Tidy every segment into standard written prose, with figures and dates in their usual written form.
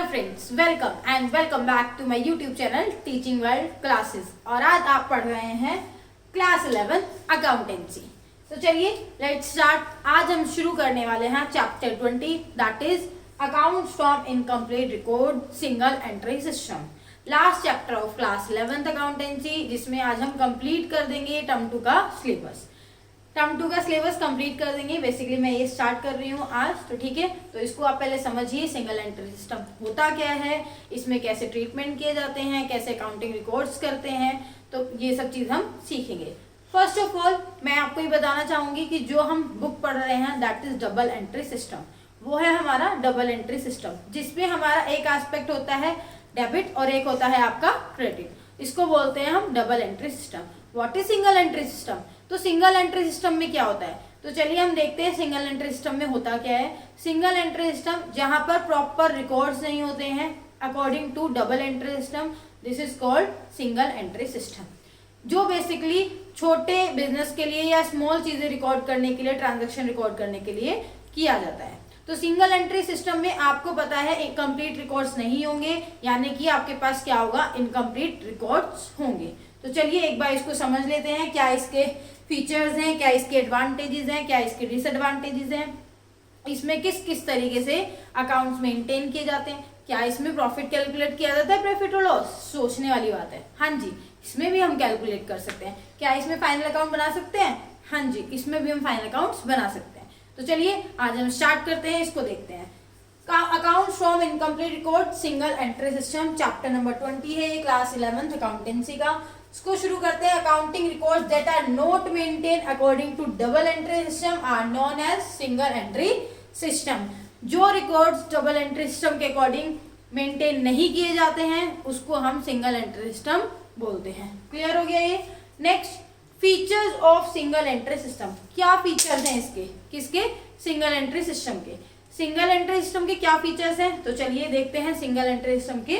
Hello friends, welcome back to my YouTube channel teaching world classes. और आज आप पढ़ रहे हैं क्लास 11 अकाउंटेंसी। तो चलिए लेट्स स्टार्ट। आज हम शुरू करने वाले हैं chapter 20 that is accounts from incomplete record single entry system. Last chapter of class 11 accountancy, जिसमें आज हम कंप्लीट कर देंगे टर्म 2 का सिलेबस। टर्म 2 का सिलेबस कंप्लीट कर देंगे। बेसिकली मैं ये स्टार्ट कर रही हूँ आज, तो ठीक है। तो इसको आप पहले समझिए, सिंगल एंट्री सिस्टम होता क्या है, इसमें कैसे ट्रीटमेंट किए जाते हैं, कैसे अकाउंटिंग रिकॉर्ड्स करते हैं, तो ये सब चीज हम सीखेंगे। फर्स्ट ऑफ ऑल मैं आपको ये बताना चाहूंगी कि जो हम बुक पढ़ रहे हैं that is double entry system. वो है हमारा डबल एंट्री सिस्टम, जिसमें हमारा एक एस्पेक्ट होता है डेबिट और एक होता है आपका क्रेडिट। इसको बोलते हैं हम double entry system. What is single entry system? तो सिंगल एंट्री सिस्टम में क्या होता है, तो चलिए हम देखते हैं सिंगल एंट्री सिस्टम में होता क्या है। सिंगल एंट्री सिस्टम जहां पर प्रॉपर रिकॉर्ड्स नहीं होते हैं according to double entry system, this is called single entry system. जो बेसिकली छोटे बिजनेस के लिए या स्मॉल चीजें रिकॉर्ड करने के लिए, ट्रांजेक्शन रिकॉर्ड करने के लिए किया जाता है। तो सिंगल एंट्री सिस्टम में आपको पता है इनकम्प्लीट रिकॉर्ड्स नहीं होंगे, यानी कि आपके पास क्या होगा, इनकम्प्लीट रिकॉर्ड्स होंगे। तो चलिए एक बार इसको समझ लेते हैं, क्या इसके फीचर्स हैं, क्या इसके एडवांटेजेस हैं, क्या इसके डिसएडवांटेजेस हैं, इसमें किस किस तरीके से अकाउंट्स मेंटेन किए जाते हैं, क्या इसमें प्रॉफिट कैलकुलेट किया जाता है, प्रॉफिट और लॉस। सोचने वाली बात है। हाँ जी, इसमें भी हम कैलकुलेट कर सकते हैं। क्या इसमें फाइनल अकाउंट बना सकते हैं? हाँ जी, इसमें भी हम फाइनल अकाउंट्स बना सकते हैं। तो चलिए आज हम स्टार्ट करते हैं, इसको देखते हैं। Accounts from incomplete record single entry system, chapter number 20 है, क्लास 11 अकाउंटेंसी का। इसको शुरू करते हैं। Accounting records that are not maintain according to double entry system are known as single entry system. जो रिकॉर्ड्स डबल एंट्री सिस्टम के according maintain नहीं किए जाते हैं उसको हम सिंगल एंट्री सिस्टम बोलते हैं। क्लियर हो गया ये? Next, features of single entry system. क्या फीचर्स हैं इसके, किसके? सिंगल एंट्री सिस्टम के। सिंगल एंट्री सिस्टम के क्या फीचर्स हैं, तो चलिए देखते हैं सिंगल एंट्री सिस्टम के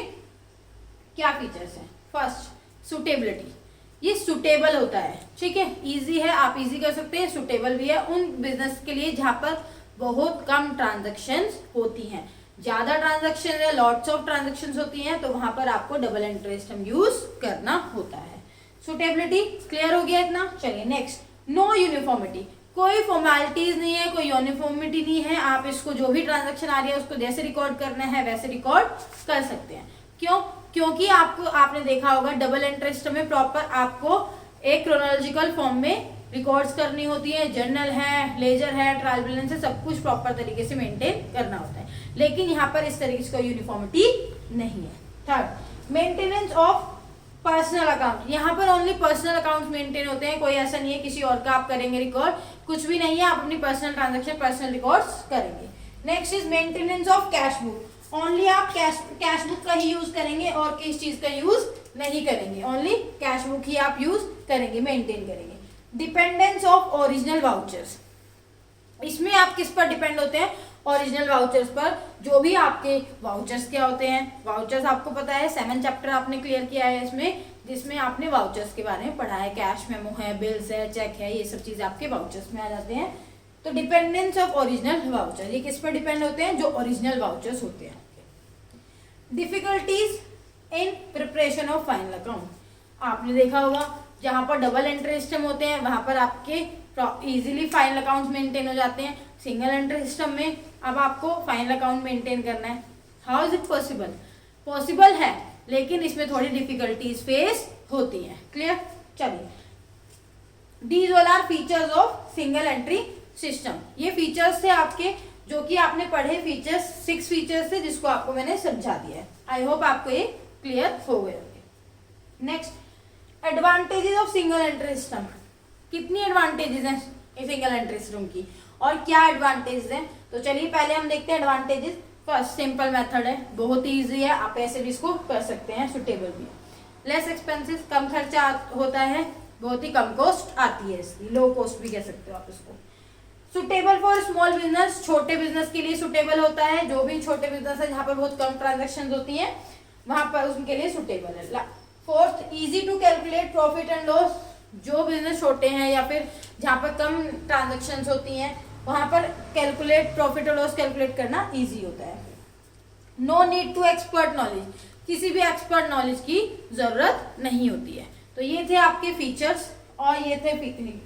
क्या फीचर्स हैं। First, suitability. ये सुटेबल होता है, ठीक है, इजी है, आप इजी कर सकते हैं, सुटेबल भी है उन बिजनेस के लिए जहां पर बहुत कम ट्रांजैक्शंस होती हैं। ज्यादा ट्रांजैक्शन या लॉट्स ऑफ ट्रांजैक्शंस होती हैं तो वहां पर आपको डबल एंट्री सिस्टम यूज करना होता है। सुटेबिलिटी क्लियर हो गया इतना? चलिए नेक्स्ट, नो यूनिफॉर्मिटी। कोई फॉर्मेलिटीज नहीं है, कोई यूनिफॉर्मिटी नहीं है। आप इसको जो भी ट्रांजैक्शन आ रही है उसको जैसे रिकॉर्ड करना है वैसे रिकॉर्ड कर सकते हैं। क्यों? क्योंकि आपने देखा होगा डबल एंट्री सिस्टम में प्रॉपर आपको एक क्रोनोलॉजिकल फॉर्म में रिकॉर्ड्स करनी होती है। जर्नल है, लेजर है, ट्रायल बैलेंस है, सब कुछ प्रॉपर तरीके से मेंटेन करना होता है। लेकिन यहाँ पर इस तरीके से कोई यूनिफॉर्मिटी नहीं है। Third, maintenance of personal account. यहाँ पर ओनली पर्सनल अकाउंट मेंटेन होते हैं, कोई ऐसा नहीं है किसी और का आप करेंगे रिकॉर्ड, कुछ भी नहीं है। आप अपनी पर्सनल ट्रांजेक्शन, पर्सनल रिकॉर्ड्स करेंगे। Next is maintenance of cash book. Only आप कैश बुक का ही यूज करेंगे और किस चीज का यूज नहीं करेंगे, ओनली कैश बुक ही आप यूज करेंगे, मेंटेन करेंगे। Dependence of original vouchers. इसमें आप किस पर डिपेंड होते हैं? ओरिजिनल वाउचर्स पर। जो भी आपके वाउचर्स क्या होते हैं, वाउचर्स आपको पता है 7 चैप्टर आपने क्लियर किया है इसमें, जिसमें आपने वाउचर्स के बारे में पढ़ा है। कैश मेमो है, बिल्स है, चेक है, ये सब चीजें आपके वाउचर्स में आ जाते हैं। तो डिपेंडेंस ऑफ ओरिजिनल वाउचर, ये किस पर डिपेंड होते हैं? जो ओरिजिनल वाउचर्स होते हैं। Difficulties in preparation of final account. आपने देखा होगा जहां पर डबल एंट्री सिस्टम होते हैं वहां पर आपके इजीली फाइनल अकाउंट मेंटेन हो जाते हैं। सिंगल एंट्री सिस्टम में अब आपको फाइनल अकाउंट मेंटेन करना है। How is it possible? Possible है, लेकिन इसमें थोड़ी डिफिकल्टीज फेस होती हैं। क्लियर? चलिए, these all are features of single entry system. ये फीचर्स थे आपके, जो कि आपने पढ़े फीचर्स, 6 फीचर्स थे जिसको आपको मैंने समझा दिया है। आई होप आपको ये क्लियर हो गए होंगे। Next, advantages of single entry system. कितनी एडवांटेजेस हैं सिंगल एंट्री सिस्टम की और क्या एडवांटेजेस हैं? तो चलिए पहले हम देखते हैं एडवांटेजेस। फर्स्ट, सिंपल मेथड है, बहुत ही ईजी है, आप ऐसे भी इसको कर सकते हैं, सुटेबल भी है। लेस एक्सपेंसिव, कम खर्चा होता है, बहुत ही कम कॉस्ट आती है इसकी, लो कॉस्ट भी कह सकते हो आप इसको। सुटेबल फॉर स्मॉल बिजनेस, छोटे बिजनेस के लिए सुटेबल होता है। जो भी छोटे बिजनेस है जहां पर बहुत कम ट्रांजेक्शन होती हैं वहां पर उनके लिए सुटेबल है। Fourth, easy to calculate profit and loss. जो बिजनेस छोटे हैं या फिर जहां पर कम ट्रांजेक्शन होती हैं वहां पर कैलकुलेट प्रॉफिट और लॉस कैलकुलेट करना इजी होता है। No need to expert knowledge, किसी भी एक्सपर्ट नॉलेज की जरूरत नहीं होती है। तो ये थे आपके फीचर्स और ये थे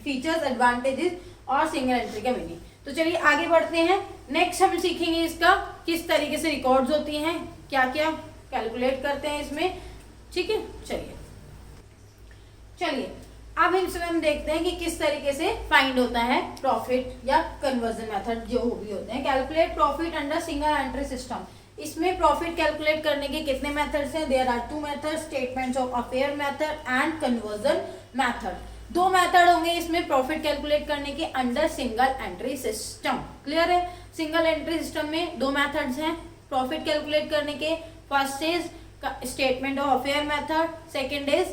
फीचर्स, एडवांटेजेस और सिंगल एंट्री का मीनिंग। तो चलिए आगे बढ़ते हैं। नेक्स्ट हम सीखेंगे इसका किस तरीके से रिकॉर्ड्स होती हैं, क्या क्या कैलकुलेट करते हैं इसमें, ठीक है। चलिए अब इसमें हम देखते हैं कि किस तरीके से फाइंड होता है प्रॉफिट या कन्वर्जन मेथड जो भी होते हैं। Calculate profit under single entry system. इसमें प्रॉफिट कैलकुलेट करने के कितने मेथड्स हैं? There are 2 methods, statements of affair method and conversion method. 2 method होंगे इसमें प्रॉफिट कैलकुलेट करने के under single entry system. Clear है? सिंगल एंट्री सिस्टम में 2 मेथड्स हैं प्रॉफिट कैलकुलेट करने के। First is statement of affair method, second is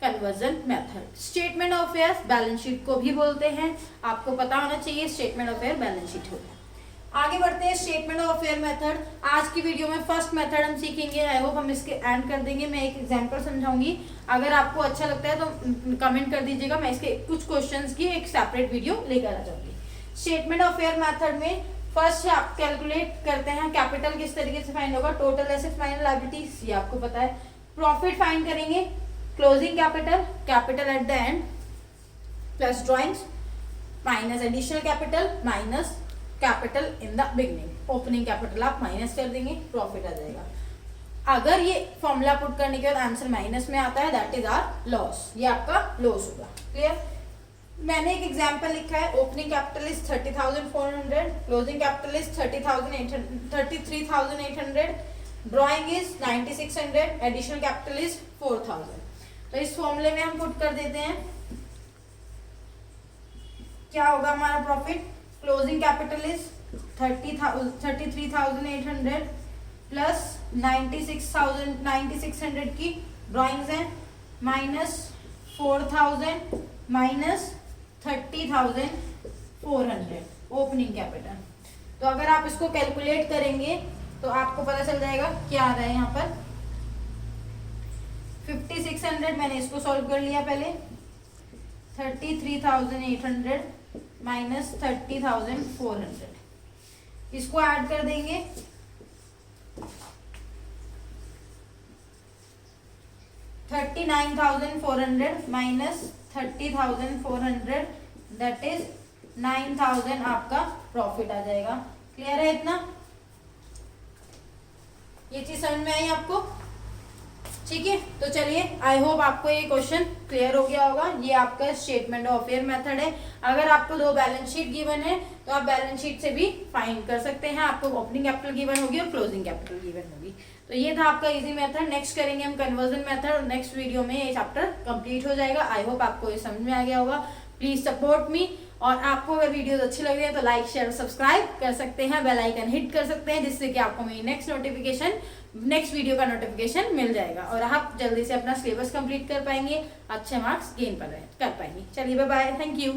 conversion method. Statement of affairs balance sheet को भी बोलते हैं, आपको पता होना चाहिए statement of affair balance sheet होता है। आगे बढ़ते हैं स्टेटमेंट ऑफ अफेयर मेथड। आज की वीडियो में फर्स्ट मेथड हम सीखेंगे, आई होप हम इसके एंड कर देंगे। मैं एक एग्जांपल समझाऊंगी, अगर आपको अच्छा लगता है तो कमेंट कर दीजिएगा, मैं इसके कुछ क्वेश्चंस की एक सेपरेट वीडियो लेकर आ जाऊंगी। स्टेटमेंट ऑफ अफेयर मेथड में फर्स्ट है आप कैलकुलेट करते हैं कैपिटल किस तरीके से फाइंड होगा, टोटल एसेट्स माइनस लायबिलिटीज, ये आपको पता है। प्रॉफिट फाइंड करेंगे, closing capital, capital at the end plus drawings minus additional capital minus capital in the beginning. Opening capital आप माइनस कर देंगे, प्रॉफिट आ जाएगा। अगर ये फॉर्मूला पुट करने के बाद आंसर माइनस में आता है दैट इज आवर लॉस, ये आपका लॉस होगा। क्लियर? मैंने एक एग्जांपल लिखा है, opening capital is 30,400, closing capital is 33,800, drawing is 9,600, additional capital is 4,000। तो इस फॉर्मूले में हम पुट कर देते हैं, क्या होगा हमारा profit? Closing capital is 33,800 plus 96,600 की ड्रॉइंग्स हैं माइनस 4,000 माइनस 30,400 ओपनिंग कैपिटल। तो अगर आप इसको कैलकुलेट करेंगे तो आपको पता चल जाएगा क्या आ रहा है यहाँ पर 5600। मैंने इसको सॉल्व कर लिया पहले, 33,800 माइनस 30,400, इसको ऐड कर देंगे, $39,400 माइनस 30,400 दैट इज 9,000 आपका प्रॉफिट आ जाएगा। क्लियर है इतना? ये चीज समझ में आई आपको? ठीक है, तो चलिए आई होप आपको ये क्वेश्चन क्लियर हो गया होगा। ये आपका स्टेटमेंट ऑफ अफेयर मेथड है। अगर आपको 2 बैलेंस शीट गिवन है तो आप बैलेंस शीट से भी फाइंड कर सकते हैं। आपको ओपनिंग कैपिटल गिवन होगी और क्लोजिंग कैपिटल गिवन होगी। तो ये था आपका इजी मेथड। नेक्स्ट करेंगे हम कन्वर्जन मेथड और नेक्स्ट वीडियो में ये चैप्टर कंप्लीट हो जाएगा। आई होप आपको ये समझ में आ गया होगा। प्लीज सपोर्ट मी, और आपको अगर वीडियोस अच्छी लग रही है तो लाइक शेयर सब्सक्राइब कर सकते हैं, बेल आइकन हिट कर सकते हैं, जिससे कि आपको मेरी नेक्स्ट वीडियो का नोटिफिकेशन मिल जाएगा और आप जल्दी से अपना सिलेबस कंप्लीट कर पाएंगे, अच्छे मार्क्स गेन कर पाएंगे। चलिए बाय बाय, थैंक यू।